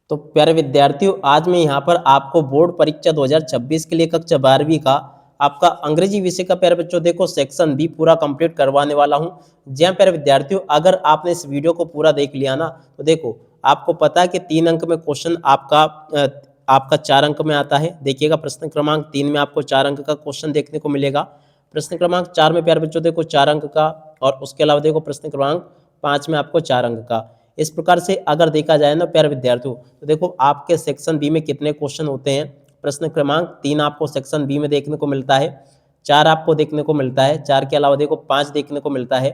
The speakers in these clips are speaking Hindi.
तो प्यारे विद्यार्थियों, आज मैं यहाँ पर आपको बोर्ड परीक्षा 2026 के लिए कक्षा 12वीं का आपका अंग्रेजी विषय का प्यारे बच्चों देखो सेक्शन बी पूरा कंप्लीट करवाने वाला हूँ। जी हाँ प्यारे विद्यार्थियों, अगर आपने इस वीडियो को पूरा देख लिया ना तो देखो आपको पता है कि 3 अंक में क्वेश्चन आपका 4 अंक में आता है। देखिएगा प्रश्न क्रमांक 3 में आपको 4 अंक का क्वेश्चन देखने को मिलेगा। प्रश्न क्रमांक 4 में प्यारे बच्चों देखो 4 अंक का, और उसके अलावा देखो प्रश्न क्रमांक 5 में आपको 4 अंक का। इस प्रकार से अगर देखा जाए ना प्यारे विद्यार्थियों, तो देखो आपके सेक्शन बी में कितने क्वेश्चन होते हैं। प्रश्न क्रमांक 3 आपको सेक्शन बी में देखने को मिलता है, 4 आपको देखने को मिलता है, 4 के अलावा देखो 5 देखने को मिलता है,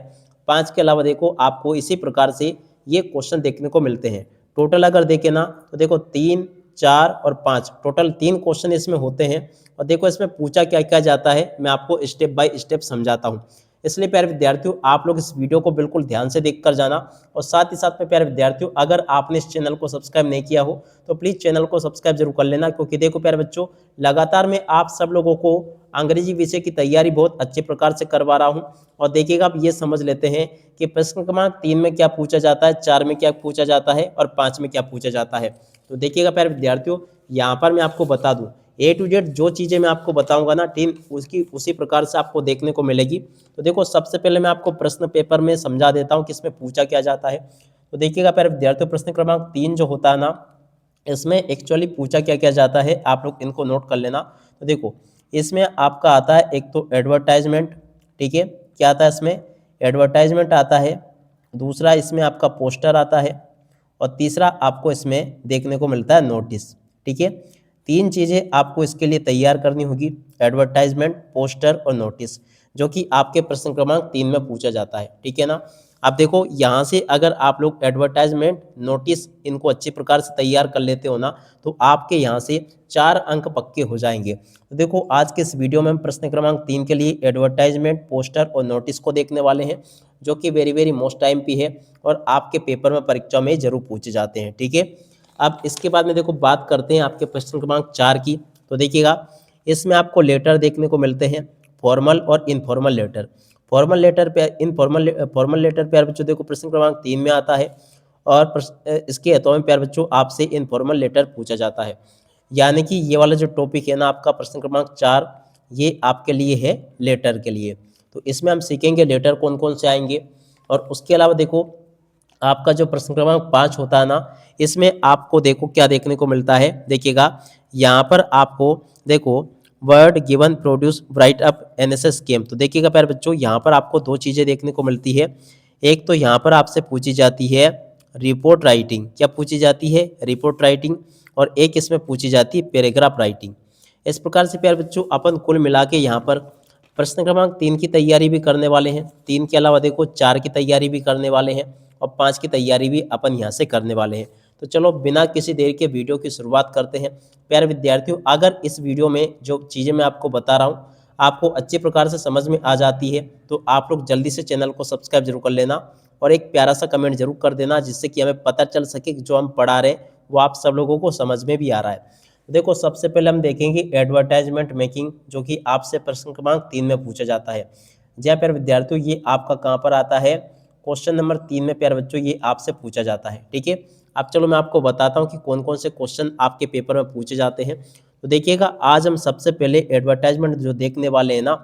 5 के अलावा देखो आपको इसी प्रकार से ये क्वेश्चन देखने को मिलते हैं। टोटल अगर देखें ना तो देखो 3, 4 और 5 टोटल 3 क्वेश्चन इसमें होते हैं। और देखो इसमें पूछा क्या क्या जाता है, मैं आपको स्टेप बाय स्टेप समझाता हूँ। इसलिए प्यारे विद्यार्थियों, आप लोग इस वीडियो को बिल्कुल ध्यान से देख कर जाना। और साथ ही साथ में प्यारे विद्यार्थियों, अगर आपने इस चैनल को सब्सक्राइब नहीं किया हो तो प्लीज़ चैनल को सब्सक्राइब जरूर कर लेना, क्योंकि देखो प्यारे बच्चों, लगातार मैं आप सब लोगों को अंग्रेजी विषय की तैयारी बहुत अच्छे प्रकार से करवा रहा हूँ। और देखिएगा, आप ये समझ लेते हैं कि प्रश्न क्रमांक 3 में क्या पूछा जाता है, 4 में क्या पूछा जाता है और 5 में क्या पूछा जाता है। तो देखिएगा प्यारे विद्यार्थियों, यहाँ पर मैं आपको बता दूँ A to Z जो चीज़ें मैं आपको बताऊंगा ना टीम उसकी उसी प्रकार से आपको देखने को मिलेगी। तो देखो सबसे पहले मैं आपको प्रश्न पेपर में समझा देता हूँ कि इसमें पूछा क्या जाता है। तो देखिएगा प्यारे विद्यार्थियों, प्रश्न क्रमांक 3 जो होता है ना, इसमें एक्चुअली पूछा क्या क्या जाता है, आप लोग इनको नोट कर लेना। तो देखो इसमें आपका आता है एक तो एडवर्टाइजमेंट, ठीक है, क्या आता है इसमें, एडवर्टाइजमेंट आता है। दूसरा इसमें आपका पोस्टर आता है, और तीसरा आपको इसमें देखने को मिलता है नोटिस, ठीक है। 3 चीज़ें आपको इसके लिए तैयार करनी होगी, एडवर्टाइजमेंट, पोस्टर और नोटिस, जो कि आपके प्रश्न क्रमांक 3 में पूछा जाता है, ठीक है ना। अब देखो यहाँ से अगर आप लोग एडवर्टाइजमेंट, नोटिस इनको अच्छे प्रकार से तैयार कर लेते हो ना, तो आपके यहाँ से 4 अंक पक्के हो जाएंगे। तो देखो आज के इस वीडियो में हम प्रश्न क्रमांक 3 के लिए एडवर्टाइजमेंट, पोस्टर और नोटिस को देखने वाले हैं, जो कि वेरी वेरी मोस्ट टाइम पे है और आपके पेपर में परीक्षा में जरूर पूछे जाते हैं, ठीक है। अब इसके बाद में देखो बात करते हैं आपके प्रश्न क्रमांक 4 की। तो देखिएगा इसमें आपको लेटर देखने को मिलते हैं, फॉर्मल और इनफॉर्मल लेटर। फॉर्मल लेटर पे फॉर्मल लेटर प्यारे बच्चों देखो प्रश्न क्रमांक 3 में आता है, और इसके अतः में प्यारे बच्चों आपसे इनफॉर्मल लेटर पूछा जाता है। यानी कि ये वाला जो टॉपिक है ना आपका प्रश्न क्रमांक 4, ये आपके लिए है लेटर के लिए। तो इसमें हम सीखेंगे लेटर कौन कौन से आएंगे। और उसके अलावा देखो आपका जो प्रश्न क्रमांक 5 होता है ना, इसमें आपको देखो क्या देखने को मिलता है। देखिएगा यहाँ पर आपको देखो word given produce right up NSS scheme. तो देखिएगा प्यारे बच्चों, यहाँ पर आपको 2 चीज़ें देखने को मिलती है। एक तो यहाँ पर आपसे पूछी जाती है रिपोर्ट राइटिंग, क्या पूछी जाती है, रिपोर्ट राइटिंग, और एक इसमें पूछी जाती है पैराग्राफ राइटिंग। इस प्रकार से प्यारे बच्चों अपन कुल मिला के यहाँ पर प्रश्न क्रमांक 3 की तैयारी भी करने वाले हैं, 3 के अलावा देखो 4 की तैयारी भी करने वाले हैं, और 5 की तैयारी भी अपन यहाँ से करने वाले हैं। तो चलो बिना किसी देर के वीडियो की शुरुआत करते हैं। प्यारे विद्यार्थियों, अगर इस वीडियो में जो चीज़ें मैं आपको बता रहा हूँ आपको अच्छे प्रकार से समझ में आ जाती है, तो आप लोग जल्दी से चैनल को सब्सक्राइब जरूर कर लेना, और एक प्यारा सा कमेंट जरूर कर देना, जिससे कि हमें पता चल सके कि जो हम पढ़ा रहे हैं वो आप सब लोगों को समझ में भी आ रहा है। देखो सबसे पहले हम देखेंगे एडवर्टाइजमेंट मेकिंग, जो कि आपसे प्रश्न क्रमांक 3 में पूछा जाता है। जय प्यारे विद्यार्थियों, ये आपका कहाँ पर आता है, क्वेश्चन नंबर 3 में प्यारे बच्चों ये आपसे पूछा जाता है, ठीक है। अब चलो मैं आपको बताता हूँ कि कौन कौन से क्वेश्चन आपके पेपर में पूछे जाते हैं। तो देखिएगा आज हम सबसे पहले एडवर्टाइजमेंट जो देखने वाले हैं ना,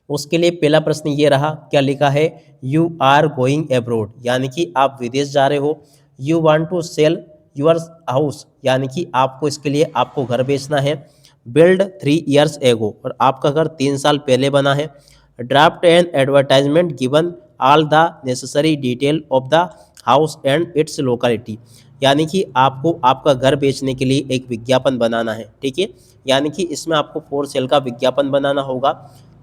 उसके लिए पहला प्रश्न ये रहा, क्या लिखा है, यू आर गोइंग एब्रोड, यानी कि आप विदेश जा रहे हो। You want to sell your house, यानी कि आपको इसके लिए आपको घर बेचना है। बिल्ड 3 years एगो, और आपका घर 3 साल पहले बना है। Draft an advertisement given all the necessary detail of the house and it's locality, यानी कि आपको आपका घर बेचने के लिए एक विज्ञापन बनाना है, ठीक है। यानी कि इसमें आपको फॉर सेल का विज्ञापन बनाना होगा।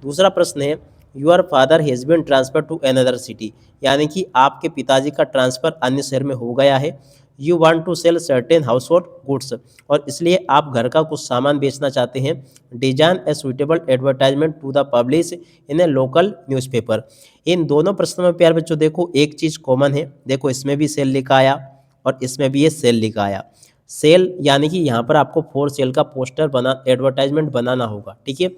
दूसरा प्रश्न है, your father has been transfer to another city, यानी कि आपके पिताजी का ट्रांसफ़र अन्य शहर में हो गया है। You want to sell certain household goods, और इसलिए आप घर का कुछ सामान बेचना चाहते हैं। Design a suitable advertisement to the publish in a local newspaper. इन दोनों प्रश्नों में प्यार बच्चों देखो एक चीज़ कॉमन है, देखो इसमें भी सेल लिखा आया और इसमें भी ये सेल लिखा आया। सेल यानी कि यहाँ पर आपको फॉर सेल का पोस्टर बना एडवर्टाइजमेंट बनाना होगा, ठीक है।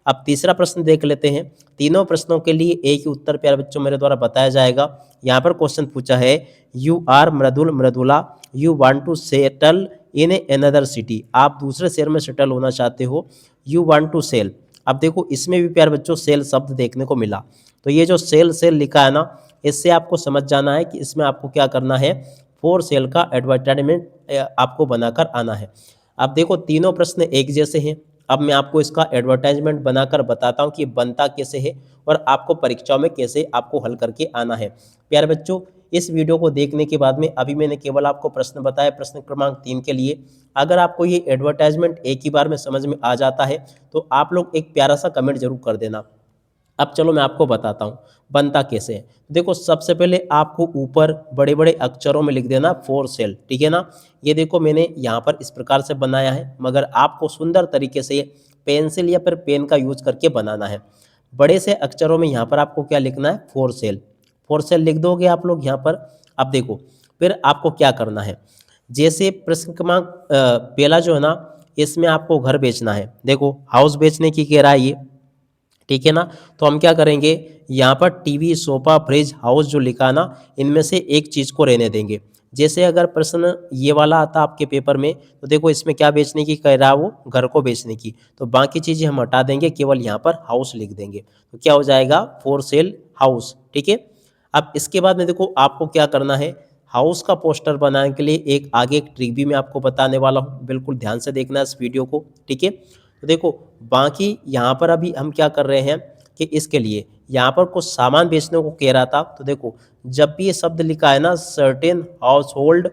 अब तीसरा प्रश्न देख लेते हैं। तीनों प्रश्नों के लिए एक ही उत्तर प्यारे बच्चों मेरे द्वारा बताया जाएगा। यहाँ पर क्वेश्चन पूछा है, you are Mridul Mridula, you want to settle in another city. आप दूसरे शहर में सेटल होना चाहते हो। You want to sell. अब देखो इसमें भी प्यारे बच्चों सेल शब्द देखने को मिला। तो ये जो सेल सेल लिखा है ना, इससे आपको समझ जाना है कि इसमें आपको क्या करना है, फॉर सेल का एडवर्टाइजमेंट आपको बनाकर आना है। अब देखो तीनों प्रश्न एक जैसे हैं। अब मैं आपको इसका एडवर्टाइजमेंट बनाकर बताता हूँ कि बनता कैसे है और आपको परीक्षाओं में कैसे आपको हल करके आना है। प्यारे बच्चों, इस वीडियो को देखने के बाद में अभी मैंने केवल आपको प्रश्न बताया प्रश्न क्रमांक 3 के लिए। अगर आपको ये एडवर्टाइजमेंट एक ही बार में समझ में आ जाता है तो आप लोग एक प्यारा सा कमेंट जरूर कर देना। अब चलो मैं आपको बताता हूँ बनता कैसे है। देखो सबसे पहले आपको ऊपर बड़े बड़े अक्षरों में लिख देना फॉर सेल, ठीक है ना। ये देखो मैंने यहाँ पर इस प्रकार से बनाया है, मगर आपको सुंदर तरीके से पेंसिल या फिर पेन का यूज करके बनाना है। बड़े से अक्षरों में यहाँ पर आपको क्या लिखना है, फॉर सेल। फॉर सेल लिख दोगे आप लोग यहाँ पर। अब देखो फिर आपको क्या करना है, जैसे प्रश्न क्रमांक पहला जो है ना, इसमें आपको घर बेचना है। देखो हाउस बेचने की कह रहा है ये, ठीक है ना। तो हम क्या करेंगे, यहाँ पर टीवी सोफा फ्रिज हाउस जो लिखा ना, इनमें से एक चीज़ को रहने देंगे। जैसे अगर प्रश्न ये वाला आता आपके पेपर में, तो देखो इसमें क्या बेचने की कह रहा है, वो घर को बेचने की। तो बाकी चीज़ें हम हटा देंगे, केवल यहाँ पर हाउस लिख देंगे। तो क्या हो जाएगा, फॉर सेल हाउस, ठीक है। अब इसके बाद में देखो आपको क्या करना है, हाउस का पोस्टर बनाने के लिए एक आगे एक ट्रिक भी मैं आपको बताने वाला हूँ, बिल्कुल ध्यान से देखना इस वीडियो को, ठीक है। तो देखो बाकी यहाँ पर अभी हम क्या कर रहे हैं कि इसके लिए यहाँ पर कुछ सामान बेचने को कह रहा था। तो देखो जब भी ये शब्द लिखा है ना, सर्टेन हाउस होल्ड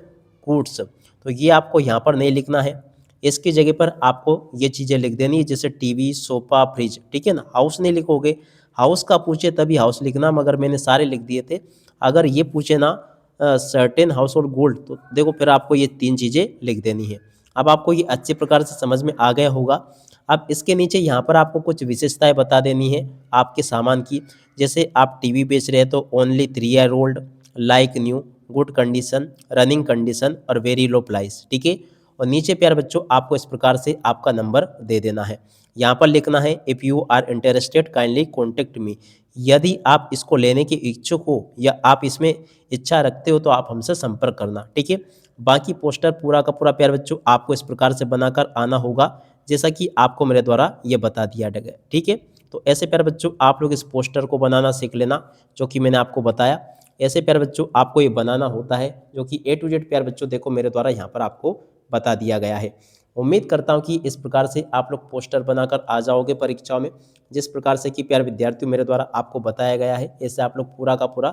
गुड्स, तो ये आपको यहाँ पर नहीं लिखना है। इसकी जगह पर आपको ये चीज़ें लिख देनी है, जैसे टीवी सोफा फ्रिज, ठीक है ना। हाउस नहीं लिखोगे, हाउस का पूछे तभी हाउस लिखना, मगर मैंने सारे लिख दिए थे। अगर ये पूछे ना सर्टेन हाउस होल्ड गुड, तो देखो फिर आपको ये 3 चीज़ें लिख देनी है। अब आपको ये अच्छे प्रकार से समझ में आ गया होगा। अब इसके नीचे यहाँ पर आपको कुछ विशेषताएं बता देनी है आपके सामान की। जैसे आप टीवी बेच रहे हैं तो only 3 year old, like new, good condition, running condition और वेरी लो प्राइस, ठीक है। और नीचे प्यारे बच्चों आपको इस प्रकार से आपका नंबर दे देना है। यहाँ पर लिखना है, if you are interested kindly contact me. यदि आप इसको लेने के इच्छुक हो या आप इसमें इच्छा रखते हो तो आप हमसे संपर्क करना, ठीक है। बाकी पोस्टर पूरा का पूरा प्यारे बच्चों आपको इस प्रकार से बनाकर आना होगा, जैसा कि आपको मेरे द्वारा ये बता दिया गया, ठीक है। तो ऐसे प्यारे बच्चों आप लोग इस पोस्टर को बनाना सीख लेना, जो कि मैंने आपको बताया। ऐसे प्यारे बच्चों आपको ये बनाना होता है, जो कि A to Z प्यारे बच्चों देखो मेरे द्वारा यहाँ पर आपको बता दिया गया है। उम्मीद करता हूँ कि इस प्रकार से आप लोग पोस्टर बनाकर आ जाओगे परीक्षाओं में, जिस प्रकार से कि प्यारे विद्यार्थियों मेरे द्वारा आपको बताया गया है। ऐसे आप लोग पूरा का पूरा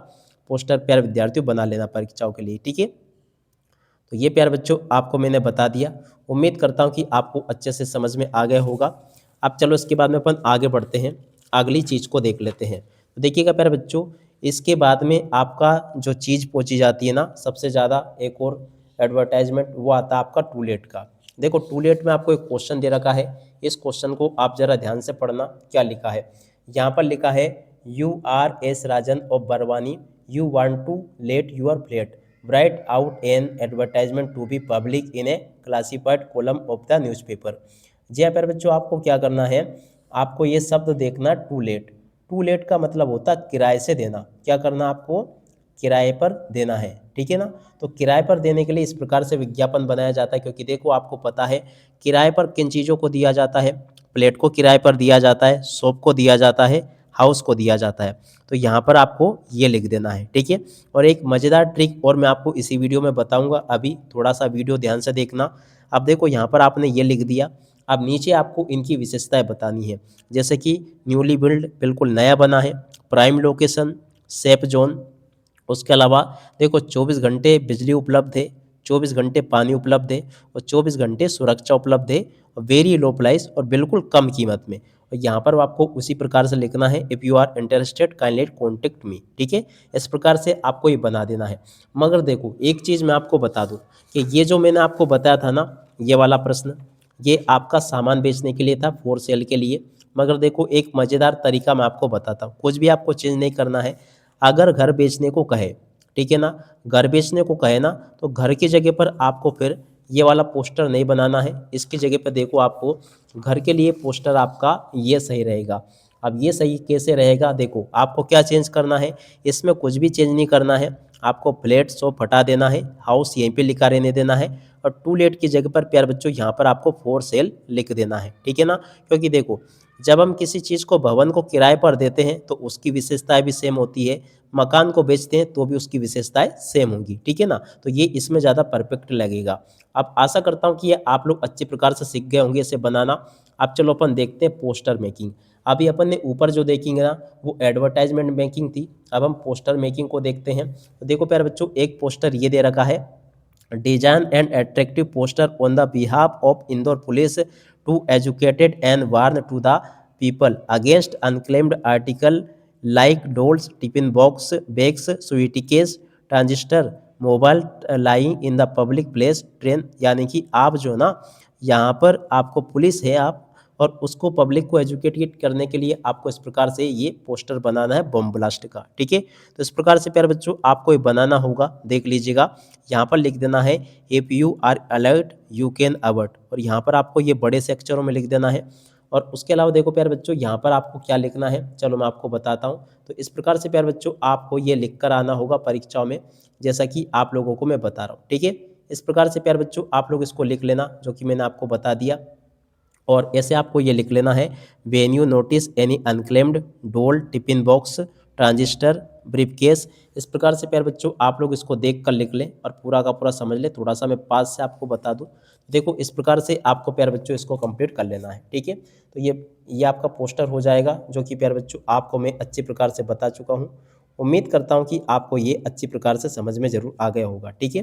पोस्टर प्यारे विद्यार्थियों बना लेना परीक्षाओं के लिए, ठीक है। तो ये प्यारे बच्चों आपको मैंने बता दिया। उम्मीद करता हूँ कि आपको अच्छे से समझ में आ गया होगा। अब चलो इसके बाद में अपन आगे बढ़ते हैं, अगली चीज़ को देख लेते हैं। तो देखिएगा प्यारे बच्चों, इसके बाद में आपका जो चीज़ पहुँची जाती है ना, सबसे ज़्यादा एक और एडवर्टाइजमेंट, वो आता है आपका टूलेट का। देखो टूलेट में आपको एक क्वेश्चन दे रखा है, इस क्वेश्चन को आप ज़रा ध्यान से पढ़ना। क्या लिखा है, यहाँ पर लिखा है, you are S Rajan of Barwani, you want to let your flat, write out an advertisement to be public in a classified column of the newspaper। जी हाँ प्यारे बच्चों, आपको क्या करना है, आपको ये शब्द देखना, टू लेट। टू लेट का मतलब होता है किराए से देना। क्या करना, आपको किराए पर देना है, ठीक है ना। तो किराए पर देने के लिए इस प्रकार से विज्ञापन बनाया जाता है, क्योंकि देखो आपको पता है किराए पर किन चीज़ों को दिया जाता है। प्लेट को किराए पर दिया जाता है, सोप को दिया जाता है, हाउस को दिया जाता है। तो यहाँ पर आपको ये लिख देना है, ठीक है। और एक मज़ेदार ट्रिक और मैं आपको इसी वीडियो में बताऊंगा, अभी थोड़ा सा वीडियो ध्यान से देखना। अब देखो यहाँ पर आपने ये लिख दिया, अब नीचे आपको इनकी विशेषताएं बतानी है। जैसे कि न्यूली बिल्ड, बिल्कुल नया बना है, प्राइम लोकेशन, सेफ जोन। उसके अलावा देखो 24 घंटे बिजली उपलब्ध है, 24 घंटे पानी उपलब्ध है और 24 घंटे सुरक्षा उपलब्ध है, और वेरी लो प्राइस, और बिल्कुल कम कीमत में। और यहाँ पर आपको उसी प्रकार से लिखना है, if you are interested kindly contact me, ठीक है। इस प्रकार से आपको ये बना देना है। मगर देखो एक चीज़ मैं आपको बता दूँ कि ये जो मैंने आपको बताया था ना, ये वाला प्रश्न, ये आपका सामान बेचने के लिए था, फॉर सेल के लिए। मगर देखो एक मज़ेदार तरीका मैं आपको बताता हूँ, कुछ भी आपको चेंज नहीं करना है। अगर घर बेचने को कहे, ठीक है ना, घर बेचने को कहे ना, तो घर की जगह पर आपको फिर ये वाला पोस्टर नहीं बनाना है, इसकी जगह पे देखो आपको घर के लिए पोस्टर आपका ये सही रहेगा। अब ये सही कैसे रहेगा, देखो आपको क्या चेंज करना है, इसमें कुछ भी चेंज नहीं करना है। आपको फ्लैट शॉप हटा देना है, हाउस यहीं पे लिखा रहने देना है, और टू लेट की जगह पर प्यारे बच्चों यहाँ पर आपको फॉर सेल लिख देना है, ठीक है ना। क्योंकि देखो जब हम किसी चीज़ को, भवन को किराए पर देते हैं तो उसकी विशेषताएं भी सेम होती है, मकान को बेचते हैं तो भी उसकी विशेषताएं सेम होंगी, ठीक है ना। तो ये इसमें ज़्यादा परफेक्ट लगेगा। अब आशा करता हूँ कि ये आप लोग अच्छे प्रकार से सीख गए होंगे इसे बनाना। अब चलो अपन देखते हैं पोस्टर मेकिंग। अभी अपन ने ऊपर जो देखेंगे ना वो एडवर्टाइजमेंट मेकिंग थी, अब हम पोस्टर मेकिंग को देखते हैं। तो देखो प्यारे बच्चों, एक पोस्टर ये दे रखा है, design an attractive poster on the behalf of Indore police to educate and warn to the people against unclaimed article like dolls, tiffin box, bags, sweetie case, transistor, mobile lying in the public place, train. यानी कि आप जो ना यहाँ पर आपको पुलिस है आप, और उसको पब्लिक को एजुकेट करने के लिए आपको इस प्रकार से ये पोस्टर बनाना है बम ब्लास्ट का, ठीक है। तो इस प्रकार से प्यारे बच्चों आपको ये बनाना होगा, देख लीजिएगा। यहाँ पर लिख देना है if you are alert you can avert, और यहाँ पर आपको ये बड़े से अक्षरों में लिख देना है। और उसके अलावा देखो प्यारे बच्चों यहाँ पर आपको क्या लिखना है, चलो मैं आपको बताता हूँ। तो इस प्रकार से प्यारे बच्चों आपको ये लिख कर आना होगा परीक्षाओं में, जैसा कि आप लोगों को मैं बता रहा हूँ, ठीक है। इस प्रकार से प्यारे बच्चों आप लोग इसको लिख लेना, जो कि मैंने आपको बता दिया। और ऐसे आपको ये लिख लेना है, when you notice any unclaimed doll, tiffin box, transistor, briefcase. इस प्रकार से प्यारे बच्चों आप लोग इसको देख कर लिख लें और पूरा का पूरा समझ लें। थोड़ा सा मैं पास से आपको बता दूं, देखो इस प्रकार से आपको प्यारे बच्चों इसको कंप्लीट कर लेना है, ठीक है। तो ये आपका पोस्टर हो जाएगा, जो कि प्यारे बच्चों आपको मैं अच्छी प्रकार से बता चुका हूँ। उम्मीद करता हूँ कि आपको ये अच्छी प्रकार से समझ में ज़रूर आ गया होगा, ठीक है।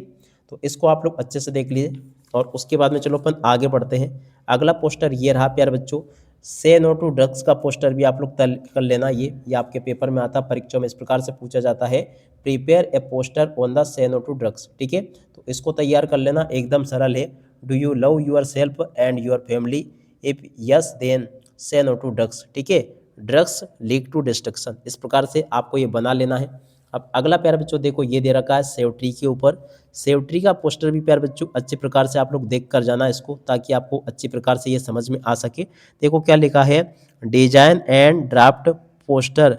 तो इसको आप लोग अच्छे से देख लीजिए, और उसके बाद में चलो अपन आगे बढ़ते हैं। अगला पोस्टर ये रहा प्यारे बच्चों, से नो टू ड्रग्स का पोस्टर भी आप लोग तय कर लेना। ये आपके पेपर में आता, परीक्षा में इस प्रकार से पूछा जाता है, prepare a poster on the से नो टू ड्रग्स, ठीक है। तो इसको तैयार कर लेना, एकदम सरल है। Do you love yourself and your family, if yes then say no to drugs, ठीक है। ड्रग्स लीड टू डिस्ट्रक्शन, इस प्रकार से आपको ये बना लेना है। अब अगला प्यारे बच्चों देखो ये दे रखा है सेव ट्री के ऊपर। सेव ट्री का पोस्टर भी प्यारे बच्चों अच्छे प्रकार से आप लोग देख कर जाना इसको, ताकि आपको अच्छी प्रकार से ये समझ में आ सके। देखो क्या लिखा है, डिजाइन एंड ड्राफ्ट पोस्टर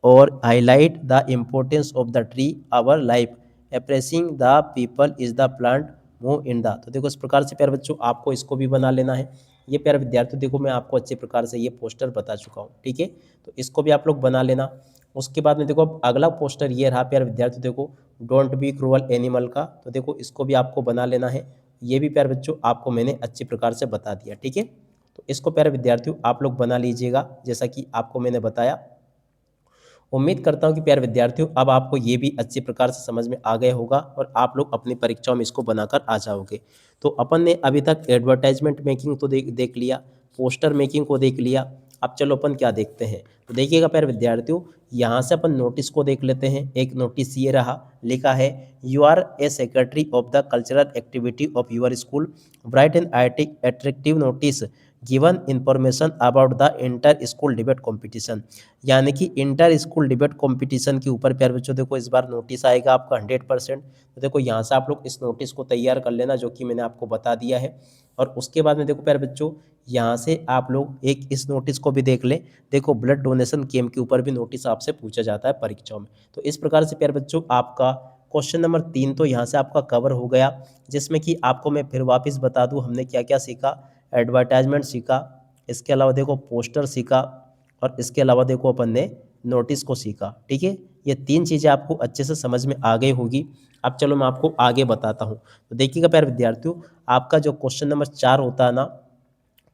और highlight the importance of the tree our life, apprising the people is the plant move in the. तो देखो इस प्रकार से प्यारे बच्चों आपको इसको भी बना लेना है। ये प्यारे विद्यार्थियों देखो मैं आपको अच्छे प्रकार से ये पोस्टर बता चुका हूँ, ठीक है। तो इसको भी आप लोग बना लेना। उसके बाद में देखो अब अगला पोस्टर ये रहा प्यारे विद्यार्थियों, देखो डोंट बी क्रूअल एनिमल का। तो देखो इसको भी आपको बना लेना है। ये भी प्यारे बच्चों आपको मैंने अच्छी प्रकार से बता दिया, ठीक है। तो इसको प्यारे विद्यार्थियों आप लोग बना लीजिएगा, जैसा कि आपको मैंने बताया। उम्मीद करता हूँ कि प्यारे विद्यार्थियों अब आपको ये भी अच्छी प्रकार से समझ में आ गया होगा, और आप लोग अपनी परीक्षाओं में इसको बनाकर आ जाओगे। तो अपन ने अभी तक एडवर्टाइजमेंट मेकिंग तो देख लिया, पोस्टर मेकिंग को देख लिया। अब चलो अपन क्या देखते हैं, तो देखिएगा प्यारे विद्यार्थियों, यहाँ से अपन नोटिस को देख लेते हैं। एक नोटिस ये रहा, लिखा है, you are a secretary of the cultural activity of your school, write an attractive notice given information about the inter school debate competition. यानी कि इंटर स्कूल डिबेट कॉम्पिटिशन के ऊपर प्यारे बच्चों देखो इस बार नोटिस आएगा आपका 100%। तो देखो यहाँ से आप लोग इस नोटिस को तैयार कर लेना, जो कि मैंने आपको बता दिया है। और उसके बाद में देखो प्यारे बच्चों यहाँ से आप लोग एक इस नोटिस को भी देख लें। देखो ब्लड डोनेशन कैंप के ऊपर भी नोटिस आपसे पूछा जाता है परीक्षाओं में। तो इस प्रकार से प्यारे बच्चों आपका क्वेश्चन नंबर 3 तो यहाँ से आपका कवर हो गया, जिसमें कि आपको मैं फिर वापस बता दूँ हमने क्या क्या सीखा। एडवर्टाइजमेंट सीखा, इसके अलावा देखो पोस्टर सीखा, और इसके अलावा देखो अपन ने नोटिस को सीखा, ठीक है। ये 3 चीज़ें आपको अच्छे से समझ में आ गई होगी। अब चलो मैं आपको आगे बताता हूँ। तो देखिएगा प्यारे विद्यार्थियों, आपका जो क्वेश्चन नंबर 4 होता है ना,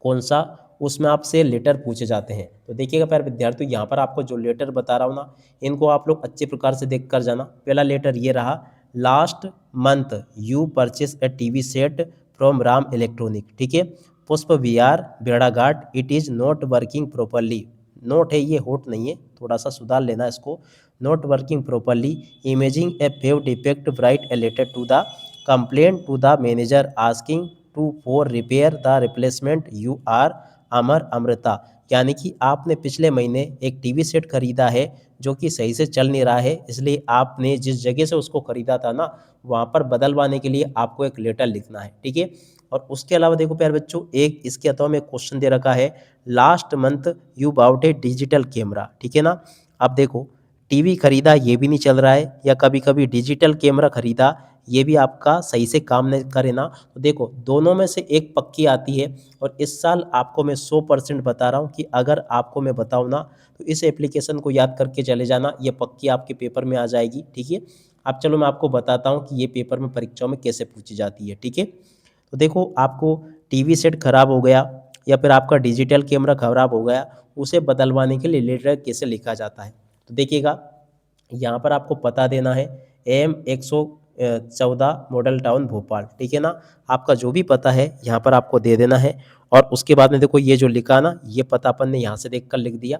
कौन सा, उसमें आपसे लेटर पूछे जाते हैं। तो देखिएगा प्यारे विद्यार्थियों, यहाँ पर आपको जो लेटर बता रहा हूँ ना, इनको आप लोग अच्छे प्रकार से देख कर जाना। पहला लेटर ये रहा, last month you purchase A TV set from Ram electronic, ठीक है। पुष्प विहार भेड़ाघाट, it is not working properly. Note है ये, होट नहीं है, थोड़ा सा सुधार लेना इसको। Not working properly, imaging a few defect, write a letter to the complaint to the manager asking to for repair the replacement, you are Amar Amrita, यानी कि आपने पिछले महीने एक टीवी सेट खरीदा है जो कि सही से चल नहीं रहा है, इसलिए आपने जिस जगह से उसको खरीदा था ना, वहाँ पर बदलवाने के लिए आपको एक लेटर लिखना है, ठीक है। और उसके अलावा देखो प्यारे बच्चों, एक इसके अथवा में क्वेश्चन दे रखा है, last month you bought a digital camera, ठीक है ना। अब देखो, टीवी खरीदा ये भी नहीं चल रहा है, या कभी कभी डिजिटल कैमरा खरीदा ये भी आपका सही से काम नहीं करे ना, तो देखो दोनों में से एक पक्की आती है। और इस साल आपको मैं 100% बता रहा हूँ कि अगर आपको मैं बताऊँ ना, तो इस एप्लीकेशन को याद करके चले जाना, ये पक्की आपके पेपर में आ जाएगी, ठीक है। अब चलो मैं आपको बताता हूँ कि ये पेपर में परीक्षाओं में कैसे पूछी जाती है, ठीक है। तो देखो, आपको टीवी सेट खराब हो गया या फिर आपका डिजिटल कैमरा खराब हो गया, उसे बदलवाने के लिए लेटर कैसे लिखा जाता है। तो देखिएगा, यहाँ पर आपको पता देना है, AM 114 मॉडल टाउन भोपाल, ठीक है ना। आपका जो भी पता है यहाँ पर आपको दे देना है। और उसके बाद में देखो, ये जो लिखा ना, ये पता अपन ने यहाँ से देख कर लिख दिया।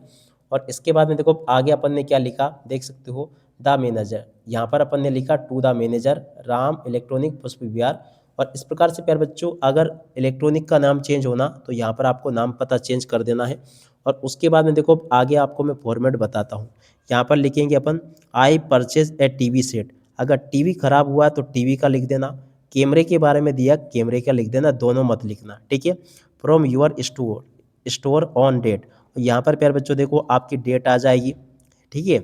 और इसके बाद में देखो आगे अपन ने क्या लिखा, देख सकते हो, द मैनेजर, यहाँ पर अपन ने लिखा to the manager Ram electronic Pushp Vihar. और इस प्रकार से प्यारे बच्चों, अगर इलेक्ट्रॉनिक का नाम चेंज होना तो यहाँ पर आपको नाम पता चेंज कर देना है। और उसके बाद में देखो आगे आपको मैं फॉर्मेट बताता हूँ। यहाँ पर लिखेंगे अपन, I purchase a TV set. अगर टीवी खराब हुआ तो टीवी का लिख देना, कैमरे के बारे में दिया कैमरे का लिख देना, दोनों मत लिखना, ठीक है। From your store on date, यहाँ पर प्यारे बच्चों देखो आपकी डेट आ जाएगी, ठीक है।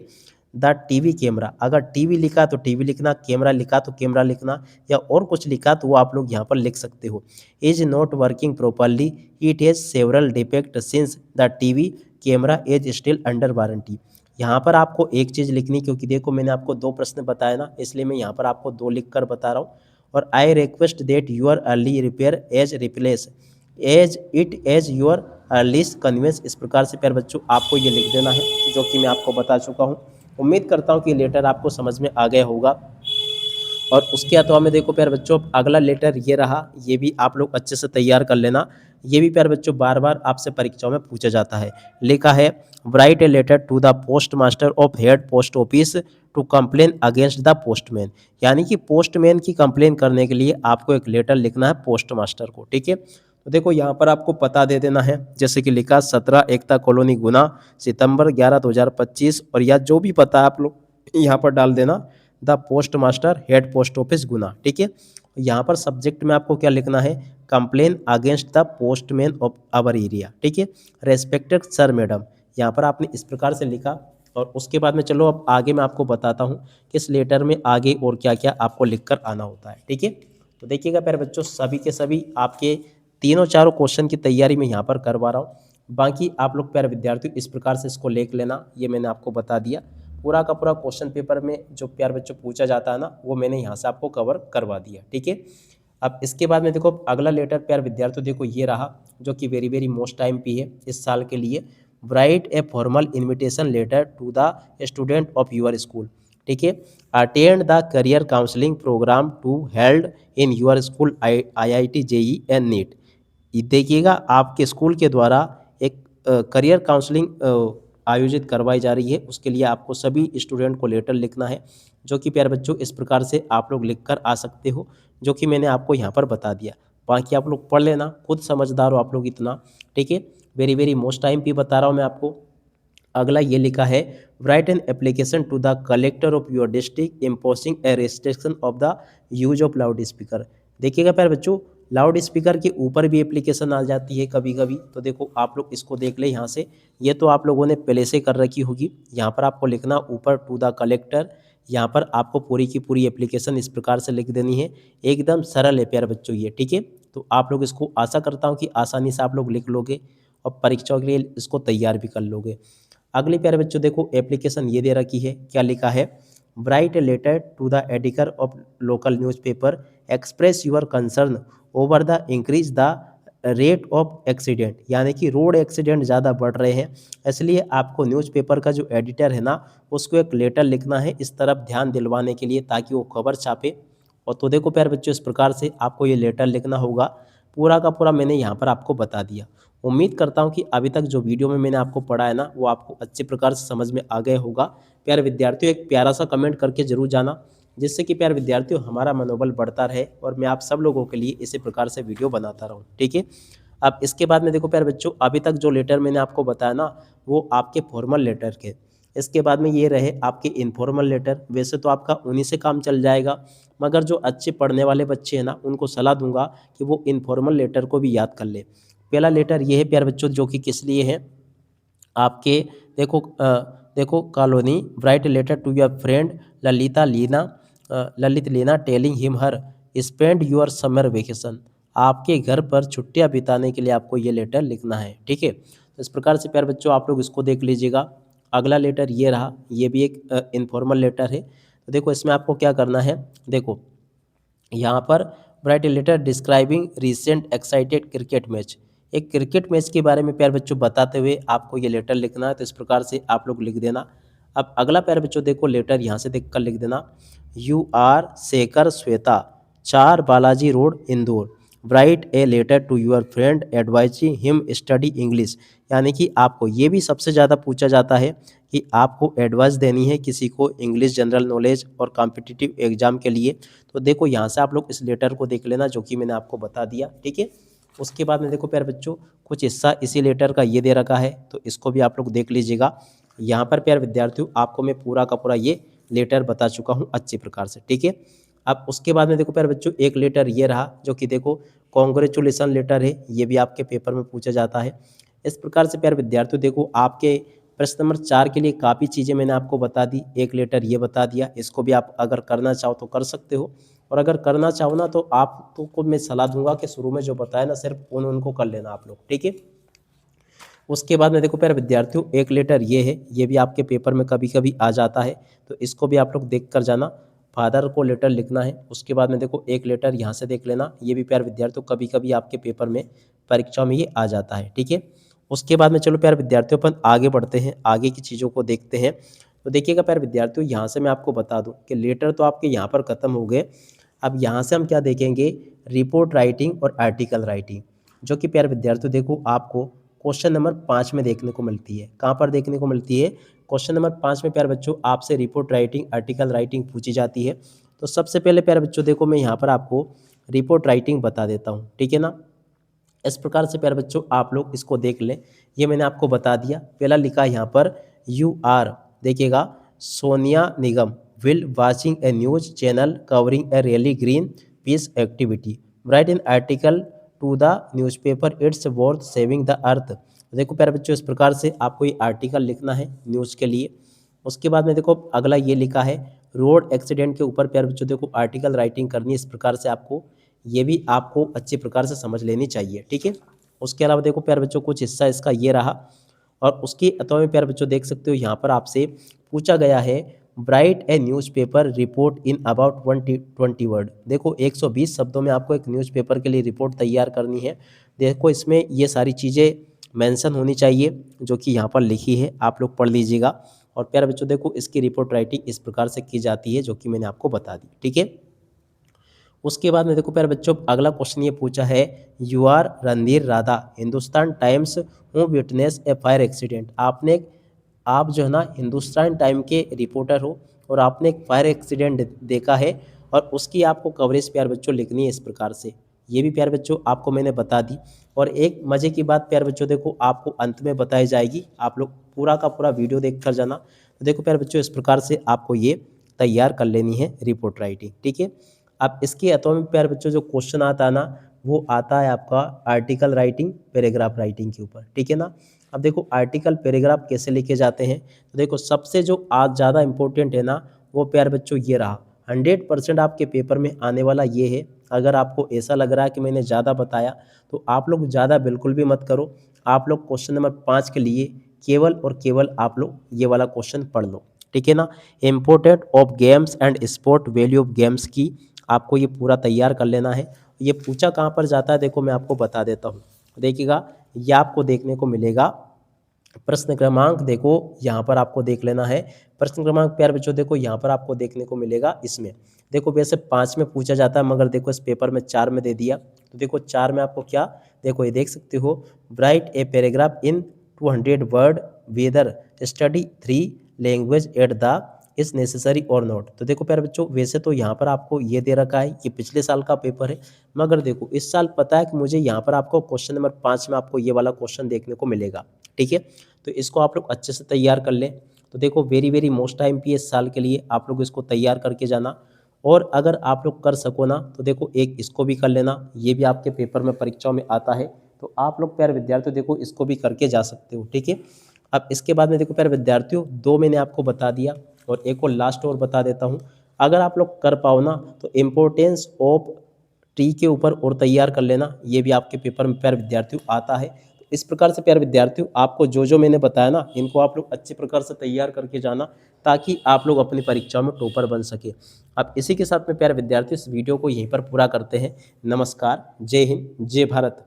द टीवी कैमरा, अगर टीवी लिखा तो टीवी लिखना, कैमरा लिखा तो कैमरा लिखना, या और कुछ लिखा तो वो आप लोग यहाँ पर लिख सकते हो। Is not working properly, it has several defect since the TV camera is still under warranty. यहाँ पर आपको एक चीज़ लिखनी, क्योंकि देखो मैंने आपको 2 प्रश्न बताए ना, इसलिए मैं यहाँ पर आपको 2 लिख कर बता रहा हूँ। और I request that your early repair as replace as it as your earliest convenience. इस प्रकार से प्यारे बच्चों आपको ये लिख देना है, जो कि मैं आपको बता चुका हूँ। उम्मीद करता हूँ कि लेटर आपको समझ में आ गया होगा। और उसके अथवा में देखो प्यारे बच्चों, अगला लेटर ये रहा, ये भी आप लोग अच्छे से तैयार कर लेना। ये भी प्यारे बच्चों बार बार आपसे परीक्षाओं में पूछा जाता है। लिखा है, write a letter to the post master of head post office to complain against the postman. यानी कि पोस्टमैन की कंप्लेन करने के लिए आपको एक लेटर लिखना है पोस्ट मास्टर को, ठीक है। तो देखो यहाँ पर आपको पता दे देना है, जैसे कि लिखा 17 एकता कॉलोनी गुना, सितंबर 11 2025। और या जो भी पता आप लोग यहाँ पर डाल देना, the post master head post office Guna, ठीक है। यहाँ पर सब्जेक्ट में आपको क्या लिखना है, complain against the postman of our area, ठीक है। रेस्पेक्टेड सर मैडम, यहाँ पर आपने इस प्रकार से लिखा। और उसके बाद में चलो अब आगे मैं आपको बताता हूँ कि इस लेटर में आगे और क्या क्या आपको लिख कर आना होता है, ठीक है। तो देखिएगा प्यारे बच्चों, सभी के सभी आपके तीनों चारों क्वेश्चन की तैयारी मैं यहाँ पर करवा रहा हूँ। बाकी आप लोग प्यारे विद्यार्थियों इस प्रकार से इसको लिख लेना, ये मैंने आपको बता दिया। पूरा का पूरा क्वेश्चन पेपर में जो प्यारे बच्चों पूछा जाता है ना, वो मैंने यहाँ से आपको कवर करवा दिया, ठीक है। अब इसके बाद में देखो अगला लेटर प्यारे विद्यार्थियों देखो ये रहा, जो कि वेरी वेरी मोस्ट टाइम पे है इस साल के लिए। Write a formal invitation letter to the student of your school, ठीक है। Attend the career counselling programme to held in your school IIT JEE and NEET. देखिएगा आपके स्कूल के द्वारा एक करियर काउंसलिंग आयोजित करवाई जा रही है, उसके लिए आपको सभी स्टूडेंट को लेटर लिखना है, जो कि प्यारे बच्चों इस प्रकार से आप लोग लिख कर आ सकते हो, जो कि मैंने आपको यहाँ पर बता दिया। बाकी आप लोग पढ़ लेना, खुद समझदार हो आप लोग इतना, ठीक है। वेरी वेरी मोस्ट टाइम पे बता रहा हूँ मैं आपको। अगला ये लिखा है, write an application to the collector of your district imposing a restriction of the use of loud speaker. देखिएगा प्यारे बच्चों, लाउड स्पीकर के ऊपर भी एप्लीकेशन आ जाती है कभी कभी, तो देखो आप लोग इसको देख ले यहाँ से। ये तो आप लोगों ने पहले से कर रखी होगी। यहाँ पर आपको लिखना ऊपर टू द कलेक्टर, यहाँ पर आपको पूरी की पूरी एप्लीकेशन इस प्रकार से लिख देनी है। एकदम सरल है प्यारे बच्चों ये, ठीक है। तो आप लोग इसको आशा करता हूँ कि आसानी से आप लोग लिख लोगे और परीक्षाओं के लिए इसको तैयार भी कर लोगे। अगले प्यारे बच्चों देखो एप्लीकेशन ये दे रखी है, क्या लिखा है, write a letter to the editor of local newspaper express your concern over the increase the rate of accident. यानी कि रोड एक्सीडेंट ज़्यादा बढ़ रहे हैं, इसलिए आपको न्यूज़पेपर का जो एडिटर है ना, उसको एक लेटर लिखना है इस तरफ ध्यान दिलवाने के लिए, ताकि वो खबर छापे। और तो देखो प्यारे बच्चों इस प्रकार से आपको ये लेटर लिखना होगा। पूरा का पूरा मैंने यहाँ पर आपको बता दिया। उम्मीद करता हूँ कि अभी तक जो वीडियो में मैंने आपको पढ़ा है ना, वो आपको अच्छे प्रकार से समझ में आ गया होगा। प्यारे विद्यार्थियों एक प्यारा सा कमेंट करके जरूर जाना, जिससे कि प्यारे विद्यार्थियों हमारा मनोबल बढ़ता रहे और मैं आप सब लोगों के लिए इसी प्रकार से वीडियो बनाता रहूँ, ठीक है। अब इसके बाद में देखो प्यारे बच्चों, अभी तक जो लेटर मैंने आपको बताया ना, वो आपके फॉर्मल लेटर के। इसके बाद में ये रहे आपके इनफॉर्मल लेटर। वैसे तो आपका उन्हीं से काम चल जाएगा, मगर जो अच्छे पढ़ने वाले बच्चे हैं ना, उनको सलाह दूंगा कि वो इनफॉर्मल लेटर को भी याद कर ले। पहला लेटर ये है प्यारे बच्चों, जो कि किस लिए है आपके, देखो देखो colony, write letter to your friend Lalita Leena, Lalit Leena telling him her spend your summer vacation. आपके घर पर छुट्टियां बिताने के लिए आपको ये लेटर लिखना है, ठीक है। तो इस प्रकार से प्यारे बच्चों आप लोग इसको देख लीजिएगा। अगला लेटर ये रहा, ये भी एक इनफॉर्मल लेटर है। तो देखो इसमें आपको क्या करना है, देखो यहाँ पर write a letter describing recent excited cricket match. एक क्रिकेट मैच के बारे में प्यारे बच्चों बताते हुए आपको ये लेटर लिखना है। तो इस प्रकार से आप लोग लिख देना। अब अगला प्यारे बच्चों देखो लेटर यहाँ से देख कर लिख देना, you are Shekhar Shweta, 4 Balaji road Indore, write a letter to your friend advising him study English. यानी कि आपको ये भी सबसे ज़्यादा पूछा जाता है कि आपको एडवाइस देनी है किसी को इंग्लिश जनरल नॉलेज और कॉम्पिटिटिव एग्जाम के लिए। तो देखो यहाँ से आप लोग इस लेटर को देख लेना, जो कि मैंने आपको बता दिया, ठीक है। उसके बाद में देखो प्यारे बच्चों, कुछ हिस्सा इसी लेटर का ये दे रखा है, तो इसको भी आप लोग देख लीजिएगा। यहाँ पर प्यारे विद्यार्थियों आपको मैं पूरा का पूरा ये लेटर बता चुका हूँ अच्छी प्रकार से, ठीक है। अब उसके बाद में देखो प्यारे बच्चों, एक लेटर ये रहा, जो कि देखो कॉन्ग्रेचुलेसन लेटर है। ये भी आपके पेपर में पूछा जाता है। इस प्रकार से प्यारे विद्यार्थियों देखो आपके प्रश्न नंबर 4 के लिए काफ़ी चीज़ें मैंने आपको बता दी। एक लेटर ये बता दिया, इसको भी आप अगर करना चाहो तो कर सकते हो, और अगर करना चाहो ना तो आपको मैं सलाह दूंगा कि शुरू में जो बताया ना सिर्फ उनको कर लेना आप लोग, ठीक है। उसके बाद में देखो प्यारे विद्यार्थियों, एक लेटर ये है, ये भी आपके पेपर में कभी कभी आ जाता है, तो इसको भी आप लोग देख कर जाना। फादर को लेटर लिखना है। उसके बाद में देखो एक लेटर यहाँ से देख लेना, ये भी प्यारे विद्यार्थियों कभी कभी आपके पेपर में परीक्षा में ये आ जाता है, ठीक है। उसके बाद में चलो प्यारे विद्यार्थियों अपन आगे बढ़ते हैं, आगे की चीज़ों को देखते हैं। तो देखिएगा प्यारे विद्यार्थियों, यहाँ से मैं आपको बता दूँ कि लेटर तो आपके यहाँ पर ख़त्म हो गए। अब यहाँ से हम क्या देखेंगे, रिपोर्ट राइटिंग और आर्टिकल राइटिंग, जो कि प्यारे विद्यार्थियों देखो आपको क्वेश्चन नंबर 5 में देखने को मिलती है। कहाँ पर देखने को मिलती है, क्वेश्चन नंबर 5 में प्यारे बच्चों आपसे रिपोर्ट राइटिंग आर्टिकल राइटिंग पूछी जाती है। तो सबसे पहले प्यारे बच्चों देखो मैं यहाँ पर आपको रिपोर्ट राइटिंग बता देता हूँ, ठीक है ना। इस प्रकार से प्यारे बच्चों आप लोग इसको देख लें, ये मैंने आपको बता दिया। पहला लिखा है यहाँ पर यू आर, देखिएगा, Sonia Nigam will watching a news channel covering a really green peace activity, write in article to the newspaper it's worth saving the earth. देखो प्यारे बच्चों इस प्रकार से आपको ये आर्टिकल लिखना है न्यूज़ के लिए। उसके बाद में देखो अगला ये लिखा है रोड एक्सीडेंट के ऊपर प्यारे बच्चों देखो आर्टिकल राइटिंग करनी है। इस प्रकार से आपको ये भी आपको अच्छी प्रकार से समझ लेनी चाहिए, ठीक है। उसके अलावा देखो प्यारे बच्चों कुछ हिस्सा इसका ये रहा, और उसके अथवा में प्यारे बच्चों देख सकते हो यहाँ पर आपसे पूछा गया है write A newspaper report in about 20 word. देखो 120 शब्दों में आपको एक न्यूज़पेपर के लिए रिपोर्ट तैयार करनी है। देखो इसमें ये सारी चीज़ें मेंशन होनी चाहिए जो कि यहाँ पर लिखी है, आप लोग पढ़ लीजिएगा। और प्यारे बच्चों देखो इसकी रिपोर्ट राइटिंग इस प्रकार से की जाती है जो कि मैंने आपको बता दी, ठीक है। उसके बाद में देखो प्यारे बच्चों अगला क्वेश्चन ये पूछा है, you are Randhir Radha Hindustan Times who witness a fire accident. आप जो है ना हिंदुस्तान टाइम के रिपोर्टर हो और आपने एक फायर एक्सीडेंट देखा है, और उसकी आपको कवरेज प्यारे बच्चों लिखनी है इस प्रकार से। ये भी प्यारे बच्चों आपको मैंने बता दी। और एक मज़े की बात प्यारे बच्चों देखो आपको अंत में बताई जाएगी, आप लोग पूरा का पूरा वीडियो देख कर जाना। तो देखो प्यारे बच्चों इस प्रकार से आपको ये तैयार कर लेनी है रिपोर्ट राइटिंग, ठीक है। अब इसके अथवा में प्यारे बच्चों जो क्वेश्चन आता है ना, वो आता है आपका आर्टिकल राइटिंग पैराग्राफ राइटिंग के ऊपर, ठीक है ना। अब देखो आर्टिकल पैराग्राफ कैसे लिखे जाते हैं, तो देखो सबसे जो आज ज़्यादा इंपॉर्टेंट है ना, वो प्यारे बच्चों ये रहा। 100% आपके पेपर में आने वाला ये है। अगर आपको ऐसा लग रहा है कि मैंने ज़्यादा बताया, तो आप लोग ज़्यादा बिल्कुल भी मत करो। आप लोग क्वेश्चन नंबर 5 के लिए केवल और केवल आप लोग ये वाला क्वेश्चन पढ़ लो, ठीक है ना। Important of games and sport value of games की आपको ये पूरा तैयार कर लेना है। ये पूछा कहाँ पर जाता है, देखो मैं आपको बता देता हूँ। देखिएगा ये आपको देखने को मिलेगा प्रश्न क्रमांक, देखो यहाँ पर आपको देख लेना है प्रश्न क्रमांक प्यारे बच्चों। देखो यहाँ पर आपको देखने को मिलेगा, इसमें देखो वैसे 5 में पूछा जाता है, मगर देखो इस पेपर में 4 में दे दिया। तो देखो 4 में आपको क्या, देखो ये देख सकते हो, write a paragraph in 200 word whether study 3 language at the is necessary और नॉट। तो देखो प्यारे बच्चों, वैसे तो यहाँ पर आपको ये दे रखा है, ये पिछले साल का पेपर है, मगर देखो इस साल पता है कि मुझे यहाँ पर आपको क्वेश्चन नंबर 5 में आपको ये वाला क्वेश्चन देखने को मिलेगा। ठीक है, तो इसको आप लोग अच्छे से तैयार कर लें। तो देखो वेरी वेरी मोस्ट IMP इस साल के लिए आप लोग इसको तैयार करके जाना। और अगर आप लोग कर सको ना तो देखो एक इसको भी कर लेना, ये भी आपके पेपर में परीक्षाओं में आता है, तो आप लोग प्यारे विद्यार्थियों देखो इसको भी करके जा सकते हो। ठीक है, अब इसके बाद में देखो प्यारे विद्यार्थियों, 2 मैंने आपको बता दिया और एक और लास्ट और बता देता हूँ। अगर आप लोग कर पाओ ना तो इम्पोर्टेंस ऑफ ट्री के ऊपर और तैयार कर लेना, ये भी आपके पेपर में प्यारे विद्यार्थियों आता है। तो इस प्रकार से प्यारे विद्यार्थियों आपको जो जो मैंने बताया ना, इनको आप लोग अच्छे प्रकार से तैयार करके जाना, ताकि आप लोग अपनी परीक्षाओं में टॉपर बन सके। अब इसी के साथ में प्यारे विद्यार्थियों इस वीडियो को यहीं पर पूरा करते हैं। नमस्कार, जय हिंद, जय भारत।